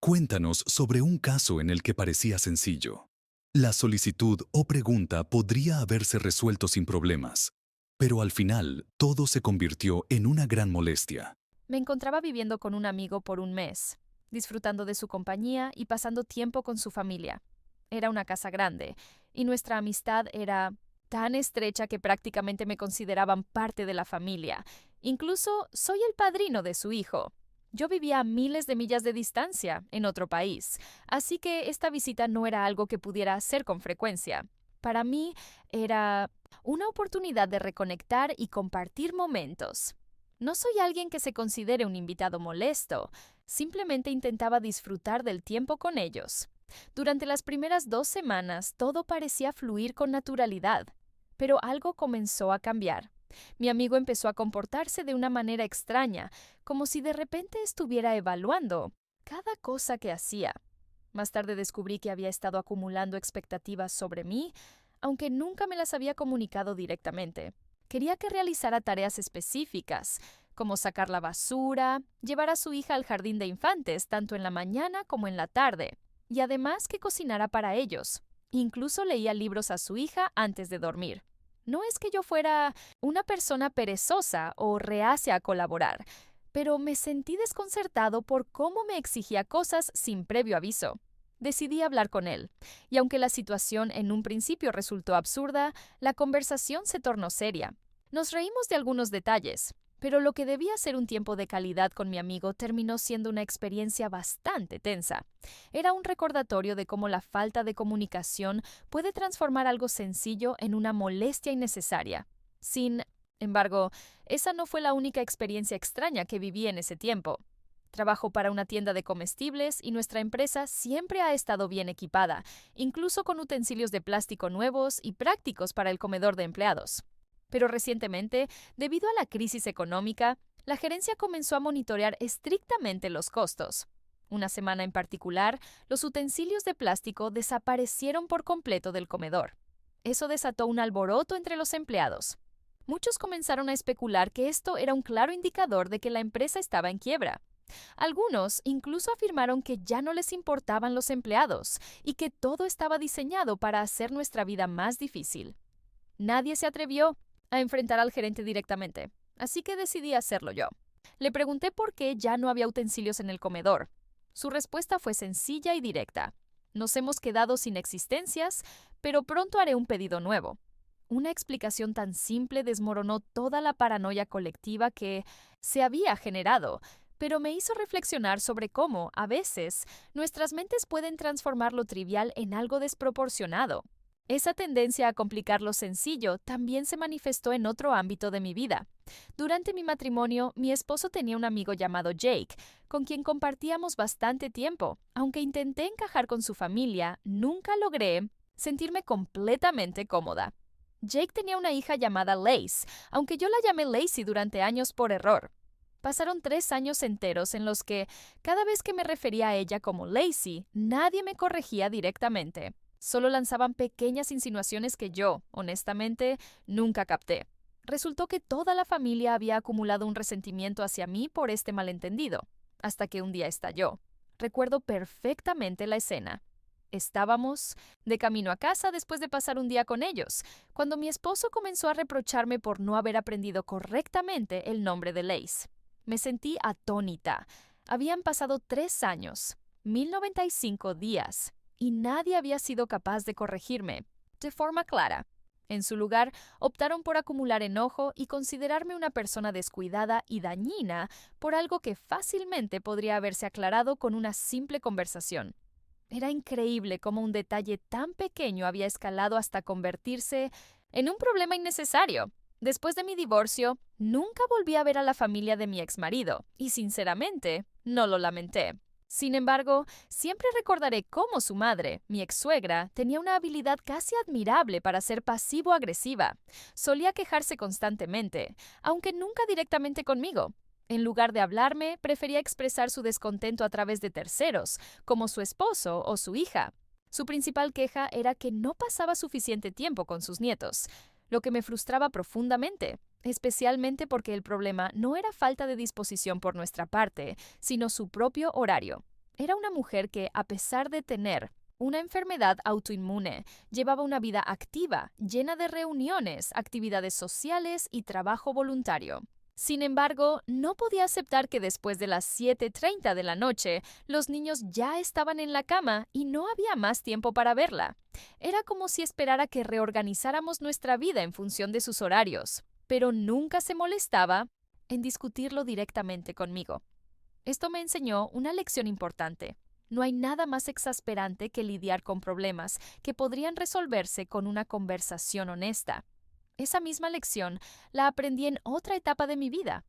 Cuéntanos sobre un caso en el que parecía sencillo. La solicitud o pregunta podría haberse resuelto sin problemas, pero al final todo se convirtió en una gran molestia. Me encontraba viviendo con un amigo por un mes, disfrutando de su compañía y pasando tiempo con su familia. Era una casa grande, y nuestra amistad era tan estrecha que prácticamente me consideraban parte de la familia. Incluso soy el padrino de su hijo. Yo vivía a miles de millas de distancia, en otro país, así que esta visita no era algo que pudiera hacer con frecuencia. Para mí era una oportunidad de reconectar y compartir momentos. No soy alguien que se considere un invitado molesto, simplemente intentaba disfrutar del tiempo con ellos. Durante las primeras 2 semanas todo parecía fluir con naturalidad, pero algo comenzó a cambiar. Mi amigo empezó a comportarse de una manera extraña, como si de repente estuviera evaluando cada cosa que hacía. Más tarde descubrí que había estado acumulando expectativas sobre mí, aunque nunca me las había comunicado directamente. Quería que realizara tareas específicas, como sacar la basura, llevar a su hija al jardín de infantes tanto en la mañana como en la tarde, y además que cocinara para ellos. Incluso leía libros a su hija antes de dormir. No es que yo fuera una persona perezosa o reacia a colaborar, pero me sentí desconcertado por cómo me exigía cosas sin previo aviso. Decidí hablar con él, y aunque la situación en un principio resultó absurda, la conversación se tornó seria. Nos reímos de algunos detalles, pero lo que debía ser un tiempo de calidad con mi amigo terminó siendo una experiencia bastante tensa. Era un recordatorio de cómo la falta de comunicación puede transformar algo sencillo en una molestia innecesaria. Sin embargo, esa no fue la única experiencia extraña que viví en ese tiempo. Trabajo para una tienda de comestibles y nuestra empresa siempre ha estado bien equipada, incluso con utensilios de plástico nuevos y prácticos para el comedor de empleados. Pero recientemente, debido a la crisis económica, la gerencia comenzó a monitorear estrictamente los costos. Una semana en particular, los utensilios de plástico desaparecieron por completo del comedor. Eso desató un alboroto entre los empleados. Muchos comenzaron a especular que esto era un claro indicador de que la empresa estaba en quiebra. Algunos incluso afirmaron que ya no les importaban los empleados y que todo estaba diseñado para hacer nuestra vida más difícil. Nadie se atrevió a enfrentar al gerente directamente, así que decidí hacerlo yo. Le pregunté por qué ya no había utensilios en el comedor. Su respuesta fue sencilla y directa. Nos hemos quedado sin existencias, pero pronto haré un pedido nuevo. Una explicación tan simple desmoronó toda la paranoia colectiva que se había generado, pero me hizo reflexionar sobre cómo, a veces, nuestras mentes pueden transformar lo trivial en algo desproporcionado. Esa tendencia a complicar lo sencillo también se manifestó en otro ámbito de mi vida. Durante mi matrimonio, mi esposo tenía un amigo llamado Jake, con quien compartíamos bastante tiempo. Aunque intenté encajar con su familia, nunca logré sentirme completamente cómoda. Jake tenía una hija llamada Lace, aunque yo la llamé Lacey durante años por error. Pasaron 3 años enteros en los que, cada vez que me refería a ella como Lacey, nadie me corregía directamente. Solo lanzaban pequeñas insinuaciones que yo, honestamente, nunca capté. Resultó que toda la familia había acumulado un resentimiento hacia mí por este malentendido, hasta que un día estalló. Recuerdo perfectamente la escena. Estábamos de camino a casa después de pasar un día con ellos, cuando mi esposo comenzó a reprocharme por no haber aprendido correctamente el nombre de Lace. Me sentí atónita. Habían pasado 3 años, 1095 días, y nadie había sido capaz de corregirme de forma clara. En su lugar, optaron por acumular enojo y considerarme una persona descuidada y dañina por algo que fácilmente podría haberse aclarado con una simple conversación. Era increíble cómo un detalle tan pequeño había escalado hasta convertirse en un problema innecesario. Después de mi divorcio, nunca volví a ver a la familia de mi exmarido, y sinceramente, no lo lamenté. Sin embargo, siempre recordaré cómo su madre, mi ex-suegra, tenía una habilidad casi admirable para ser pasivo-agresiva. Solía quejarse constantemente, aunque nunca directamente conmigo. En lugar de hablarme, prefería expresar su descontento a través de terceros, como su esposo o su hija. Su principal queja era que no pasaba suficiente tiempo con sus nietos, lo que me frustraba profundamente, especialmente porque el problema no era falta de disposición por nuestra parte, sino su propio horario. Era una mujer que, a pesar de tener una enfermedad autoinmune, llevaba una vida activa, llena de reuniones, actividades sociales y trabajo voluntario. Sin embargo, no podía aceptar que después de las 7:30 de la noche, los niños ya estaban en la cama y no había más tiempo para verla. Era como si esperara que reorganizáramos nuestra vida en función de sus horarios, pero nunca se molestaba en discutirlo directamente conmigo. Esto me enseñó una lección importante. No hay nada más exasperante que lidiar con problemas que podrían resolverse con una conversación honesta. Esa misma lección la aprendí en otra etapa de mi vida,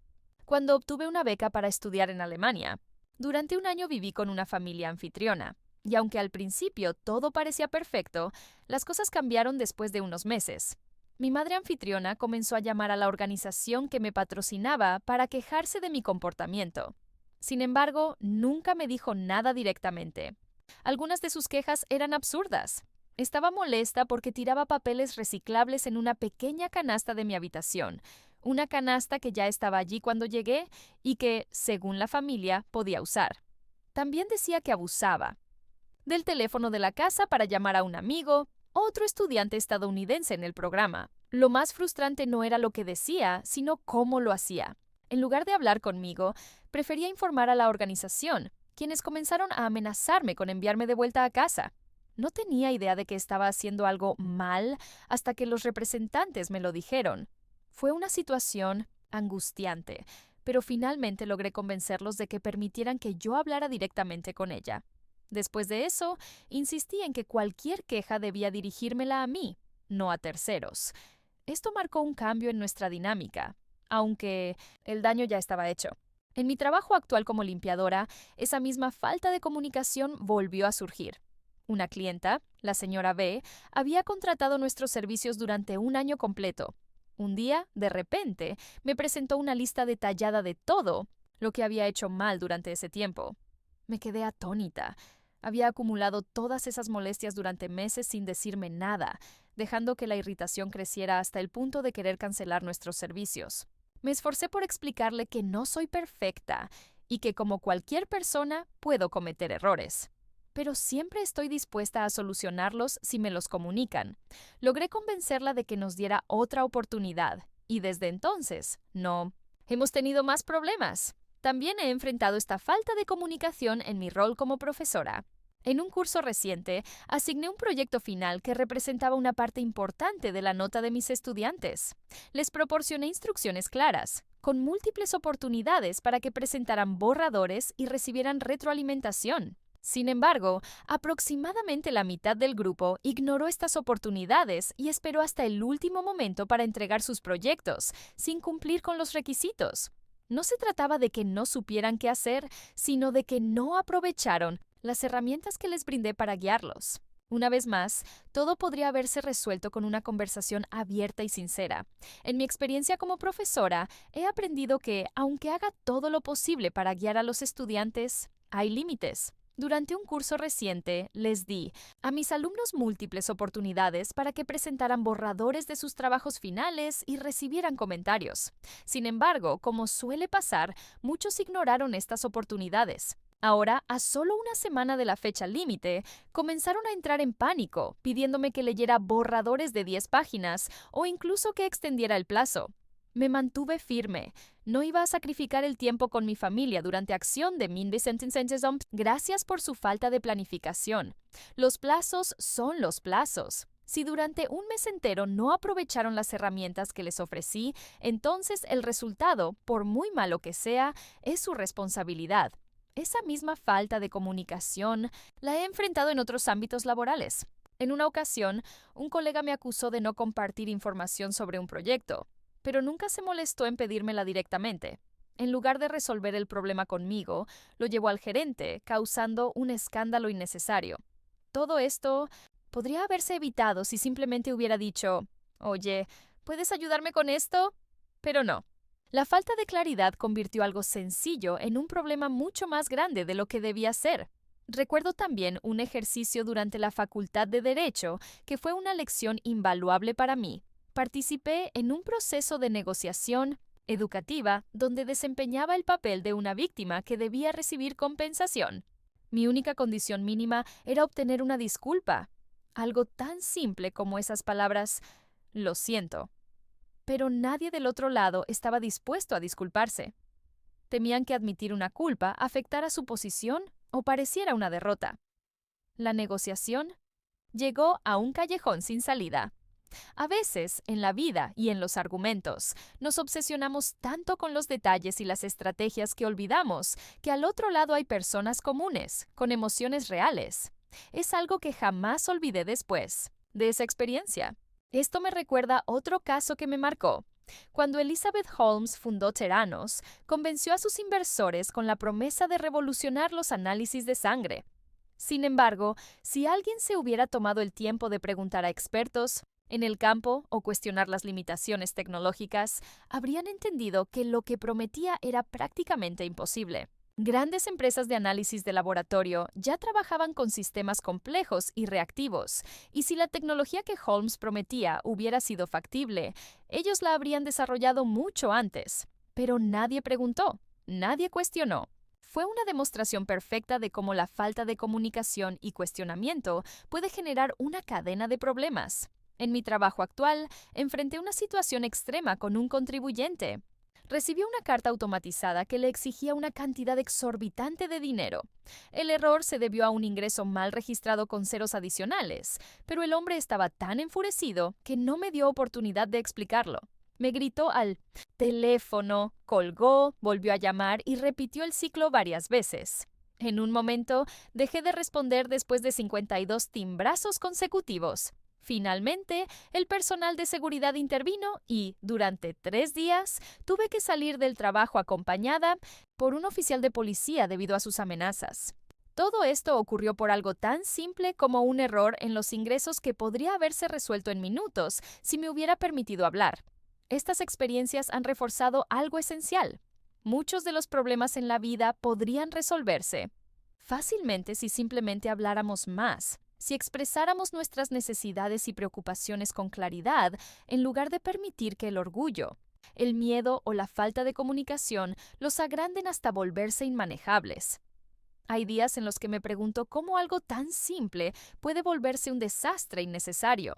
cuando obtuve una beca para estudiar en Alemania. Durante un año viví con una familia anfitriona, y aunque al principio todo parecía perfecto, las cosas cambiaron después de unos meses. Mi madre anfitriona comenzó a llamar a la organización que me patrocinaba para quejarse de mi comportamiento. Sin embargo, nunca me dijo nada directamente. Algunas de sus quejas eran absurdas. Estaba molesta porque tiraba papeles reciclables en una pequeña canasta de mi habitación, una canasta que ya estaba allí cuando llegué y que, según la familia, podía usar. También decía que abusaba del teléfono de la casa para llamar a un amigo, otro estudiante estadounidense en el programa. Lo más frustrante no era lo que decía, sino cómo lo hacía. En lugar de hablar conmigo, prefería informar a la organización, quienes comenzaron a amenazarme con enviarme de vuelta a casa. No tenía idea de que estaba haciendo algo mal hasta que los representantes me lo dijeron. Fue una situación angustiante, pero finalmente logré convencerlos de que permitieran que yo hablara directamente con ella. Después de eso, insistí en que cualquier queja debía dirigírmela a mí, no a terceros. Esto marcó un cambio en nuestra dinámica, aunque el daño ya estaba hecho. En mi trabajo actual como limpiadora, esa misma falta de comunicación volvió a surgir. Una clienta, la señora B, había contratado nuestros servicios durante un año completo. Un día, de repente, me presentó una lista detallada de todo lo que había hecho mal durante ese tiempo. Me quedé atónita. Había acumulado todas esas molestias durante meses sin decirme nada, dejando que la irritación creciera hasta el punto de querer cancelar nuestros servicios. Me esforcé por explicarle que no soy perfecta y que, como cualquier persona, puedo cometer errores. Pero siempre estoy dispuesta a solucionarlos si me los comunican. Logré convencerla de que nos diera otra oportunidad, y desde entonces, no hemos tenido más problemas. También he enfrentado esta falta de comunicación en mi rol como profesora. En un curso reciente, asigné un proyecto final que representaba una parte importante de la nota de mis estudiantes. Les proporcioné instrucciones claras, con múltiples oportunidades para que presentaran borradores y recibieran retroalimentación. Sin embargo, aproximadamente la mitad del grupo ignoró estas oportunidades y esperó hasta el último momento para entregar sus proyectos, sin cumplir con los requisitos. No se trataba de que no supieran qué hacer, sino de que no aprovecharon las herramientas que les brindé para guiarlos. Una vez más, todo podría haberse resuelto con una conversación abierta y sincera. En mi experiencia como profesora, he aprendido que, aunque haga todo lo posible para guiar a los estudiantes, hay límites. Durante un curso reciente, les di a mis alumnos múltiples oportunidades para que presentaran borradores de sus trabajos finales y recibieran comentarios. Sin embargo, como suele pasar, muchos ignoraron estas oportunidades. Ahora, a solo una semana de la fecha límite, comenzaron a entrar en pánico, pidiéndome que leyera borradores de 10 páginas o incluso que extendiera el plazo. Me mantuve firme. No iba a sacrificar el tiempo con mi familia durante acción de Mindestsentences. Gracias por su falta de planificación. Los plazos son los plazos. Si durante un mes entero no aprovecharon las herramientas que les ofrecí, entonces el resultado, por muy malo que sea, es su responsabilidad. Esa misma falta de comunicación la he enfrentado en otros ámbitos laborales. En una ocasión, un colega me acusó de no compartir información sobre un proyecto, pero nunca se molestó en pedírmela directamente. En lugar de resolver el problema conmigo, lo llevó al gerente, causando un escándalo innecesario. Todo esto podría haberse evitado si simplemente hubiera dicho, «Oye, ¿puedes ayudarme con esto?». Pero no. La falta de claridad convirtió algo sencillo en un problema mucho más grande de lo que debía ser. Recuerdo también un ejercicio durante la Facultad de Derecho que fue una lección invaluable para mí. Participé en un proceso de negociación educativa donde desempeñaba el papel de una víctima que debía recibir compensación. Mi única condición mínima era obtener una disculpa. Algo tan simple como esas palabras, lo siento. Pero nadie del otro lado estaba dispuesto a disculparse. Temían que admitir una culpa afectara su posición o pareciera una derrota. La negociación llegó a un callejón sin salida. A veces, en la vida y en los argumentos, nos obsesionamos tanto con los detalles y las estrategias que olvidamos que al otro lado hay personas comunes, con emociones reales. Es algo que jamás olvidé después de esa experiencia. Esto me recuerda otro caso que me marcó. Cuando Elizabeth Holmes fundó Theranos, convenció a sus inversores con la promesa de revolucionar los análisis de sangre. Sin embargo, si alguien se hubiera tomado el tiempo de preguntar a expertos en el campo o cuestionar las limitaciones tecnológicas, habrían entendido que lo que prometía era prácticamente imposible. Grandes empresas de análisis de laboratorio ya trabajaban con sistemas complejos y reactivos, y si la tecnología que Holmes prometía hubiera sido factible, ellos la habrían desarrollado mucho antes. Pero nadie preguntó, nadie cuestionó. Fue una demostración perfecta de cómo la falta de comunicación y cuestionamiento puede generar una cadena de problemas. En mi trabajo actual, enfrenté una situación extrema con un contribuyente. Recibió una carta automatizada que le exigía una cantidad exorbitante de dinero. El error se debió a un ingreso mal registrado con ceros adicionales, pero el hombre estaba tan enfurecido que no me dio oportunidad de explicarlo. Me gritó al teléfono, colgó, volvió a llamar y repitió el ciclo varias veces. En un momento, dejé de responder después de 52 timbrazos consecutivos. Finalmente, el personal de seguridad intervino y, durante 3 días, tuve que salir del trabajo acompañada por un oficial de policía debido a sus amenazas. Todo esto ocurrió por algo tan simple como un error en los ingresos que podría haberse resuelto en minutos si me hubiera permitido hablar. Estas experiencias han reforzado algo esencial. Muchos de los problemas en la vida podrían resolverse fácilmente si simplemente habláramos más. Si expresáramos nuestras necesidades y preocupaciones con claridad, en lugar de permitir que el orgullo, el miedo o la falta de comunicación los agranden hasta volverse inmanejables. Hay días en los que me pregunto cómo algo tan simple puede volverse un desastre innecesario.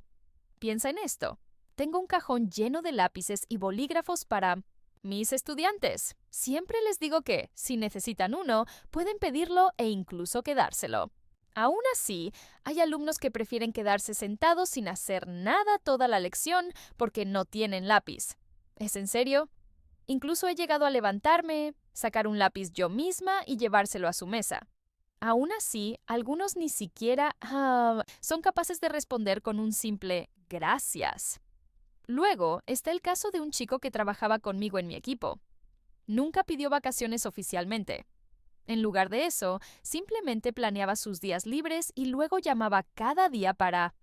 Piensa en esto. Tengo un cajón lleno de lápices y bolígrafos para mis estudiantes. Siempre les digo que, si necesitan uno, pueden pedirlo e incluso quedárselo. Aún así, hay alumnos que prefieren quedarse sentados sin hacer nada toda la lección porque no tienen lápiz. ¿Es en serio? Incluso he llegado a levantarme, sacar un lápiz yo misma y llevárselo a su mesa. Aún así, algunos ni siquiera son capaces de responder con un simple gracias. Luego está el caso de un chico que trabajaba conmigo en mi equipo. Nunca pidió vacaciones oficialmente. En lugar de eso, simplemente planeaba sus días libres y luego llamaba cada día para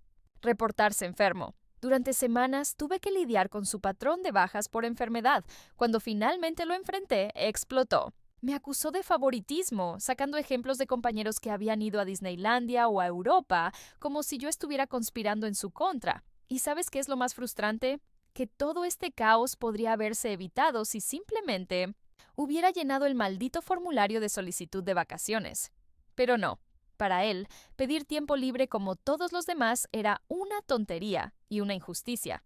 reportarse enfermo. Durante semanas tuve que lidiar con su patrón de bajas por enfermedad. Cuando finalmente lo enfrenté, explotó. Me acusó de favoritismo, sacando ejemplos de compañeros que habían ido a Disneylandia o a Europa, como si yo estuviera conspirando en su contra. ¿Y sabes qué es lo más frustrante? Que todo este caos podría haberse evitado si simplemente hubiera llenado el maldito formulario de solicitud de vacaciones. Pero no. Para él, pedir tiempo libre como todos los demás era una tontería y una injusticia.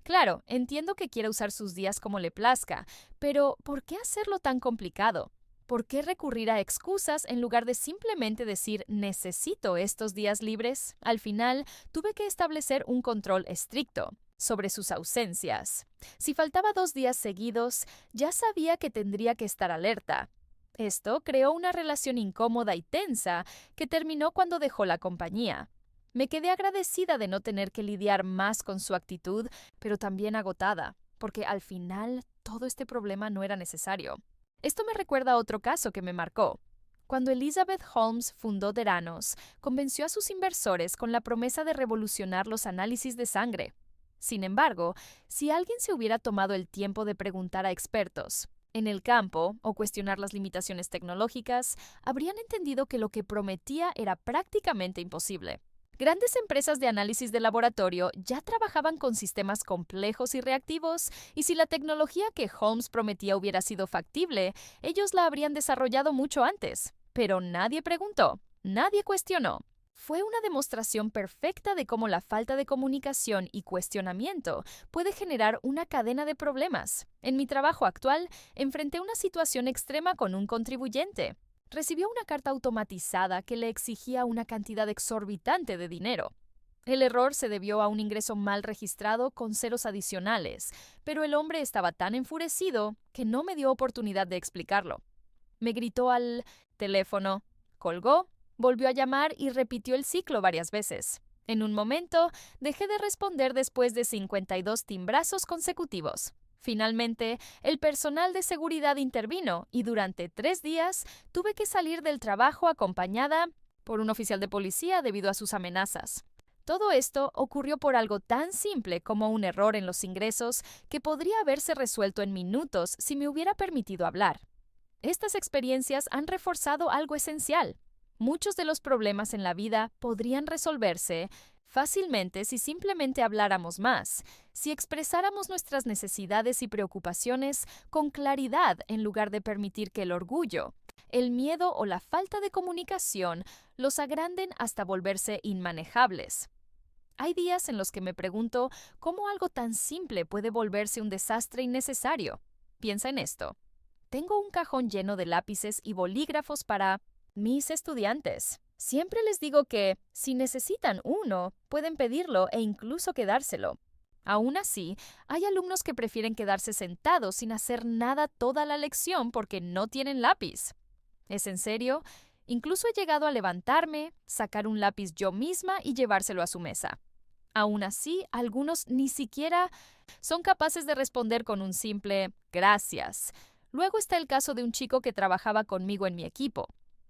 Claro, entiendo que quiera usar sus días como le plazca, pero ¿por qué hacerlo tan complicado? ¿Por qué recurrir a excusas en lugar de simplemente decir necesito estos días libres? Al final, tuve que establecer un control estricto sobre sus ausencias. Si faltaba 2 días seguidos, ya sabía que tendría que estar alerta. Esto creó una relación incómoda y tensa que terminó cuando dejó la compañía. Me quedé agradecida de no tener que lidiar más con su actitud, pero también agotada, porque al final todo este problema no era necesario. Esto me recuerda a otro caso que me marcó. Cuando Elizabeth Holmes fundó Theranos, convenció a sus inversores con la promesa de revolucionar los análisis de sangre. Sin embargo, si alguien se hubiera tomado el tiempo de preguntar a expertos en el campo o cuestionar las limitaciones tecnológicas, habrían entendido que lo que prometía era prácticamente imposible. Grandes empresas de análisis de laboratorio ya trabajaban con sistemas complejos y reactivos, y si la tecnología que Holmes prometía hubiera sido factible, ellos la habrían desarrollado mucho antes. Pero nadie preguntó, nadie cuestionó. Fue una demostración perfecta de cómo la falta de comunicación y cuestionamiento puede generar una cadena de problemas. En mi trabajo actual, enfrenté una situación extrema con un contribuyente. Recibió una carta automatizada que le exigía una cantidad exorbitante de dinero. El error se debió a un ingreso mal registrado con ceros adicionales, pero el hombre estaba tan enfurecido que no me dio oportunidad de explicarlo. Me gritó al teléfono, colgó, volvió a llamar y repitió el ciclo varias veces. En un momento, dejé de responder después de 52 timbrazos consecutivos. Finalmente, el personal de seguridad intervino y durante 3 días tuve que salir del trabajo acompañada por un oficial de policía debido a sus amenazas. Todo esto ocurrió por algo tan simple como un error en los ingresos que podría haberse resuelto en minutos si me hubiera permitido hablar. Estas experiencias han reforzado algo esencial. Muchos de los problemas en la vida podrían resolverse fácilmente si simplemente habláramos más, si expresáramos nuestras necesidades y preocupaciones con claridad en lugar de permitir que el orgullo, el miedo o la falta de comunicación los agranden hasta volverse inmanejables. Hay días en los que me pregunto cómo algo tan simple puede volverse un desastre innecesario. Piensa en esto. Tengo un cajón lleno de lápices y bolígrafos para mis estudiantes. Siempre les digo que, si necesitan uno, pueden pedirlo e incluso quedárselo. Aún así, hay alumnos que prefieren quedarse sentados sin hacer nada toda la lección porque no tienen lápiz. ¿Es en serio? Incluso he llegado a levantarme, sacar un lápiz yo misma y llevárselo a su mesa. Aún así, algunos ni siquiera son capaces de responder con un simple gracias. Luego está el caso de un chico que trabajaba conmigo en mi equipo.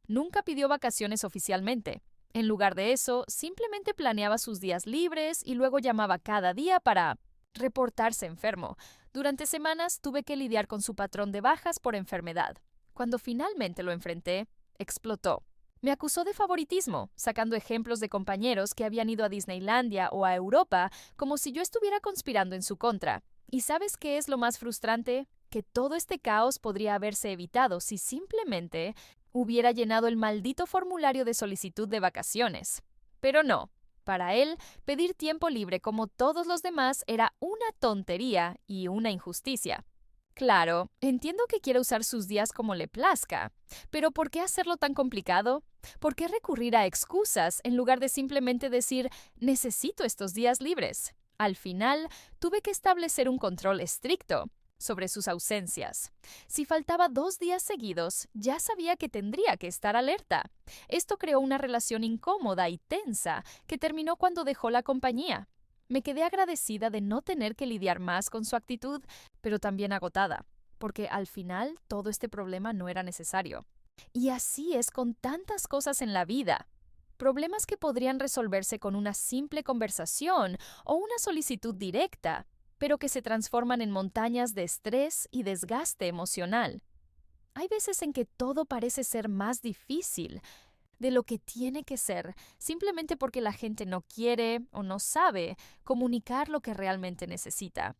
Nunca pidió vacaciones oficialmente. En lugar de eso, simplemente planeaba sus días libres y luego llamaba cada día para reportarse enfermo. Durante semanas tuve que lidiar con su patrón de bajas por enfermedad. Cuando finalmente lo enfrenté, explotó. Me acusó de favoritismo, sacando ejemplos de compañeros que habían ido a Disneylandia o a Europa como si yo estuviera conspirando en su contra. ¿Y sabes qué es lo más frustrante? Que todo este caos podría haberse evitado si simplemente hubiera llenado el maldito formulario de solicitud de vacaciones. Pero no. Para él, pedir tiempo libre como todos los demás era una tontería y una injusticia. Claro, entiendo que quiere usar sus días como le plazca, pero ¿por qué hacerlo tan complicado? ¿Por qué recurrir a excusas en lugar de simplemente decir necesito estos días libres? Al final, tuve que establecer un control estricto sobre sus ausencias. Si faltaba 2 días seguidos, ya sabía que tendría que estar alerta. Esto creó una relación incómoda y tensa que terminó cuando dejó la compañía. Me quedé agradecida de no tener que lidiar más con su actitud, pero también agotada, porque al final todo este problema no era necesario. Y así es con tantas cosas en la vida. Problemas que podrían resolverse con una simple conversación o una solicitud directa, pero que se transforman en montañas de estrés y desgaste emocional. Hay veces en que todo parece ser más difícil de lo que tiene que ser, simplemente porque la gente no quiere o no sabe comunicar lo que realmente necesita.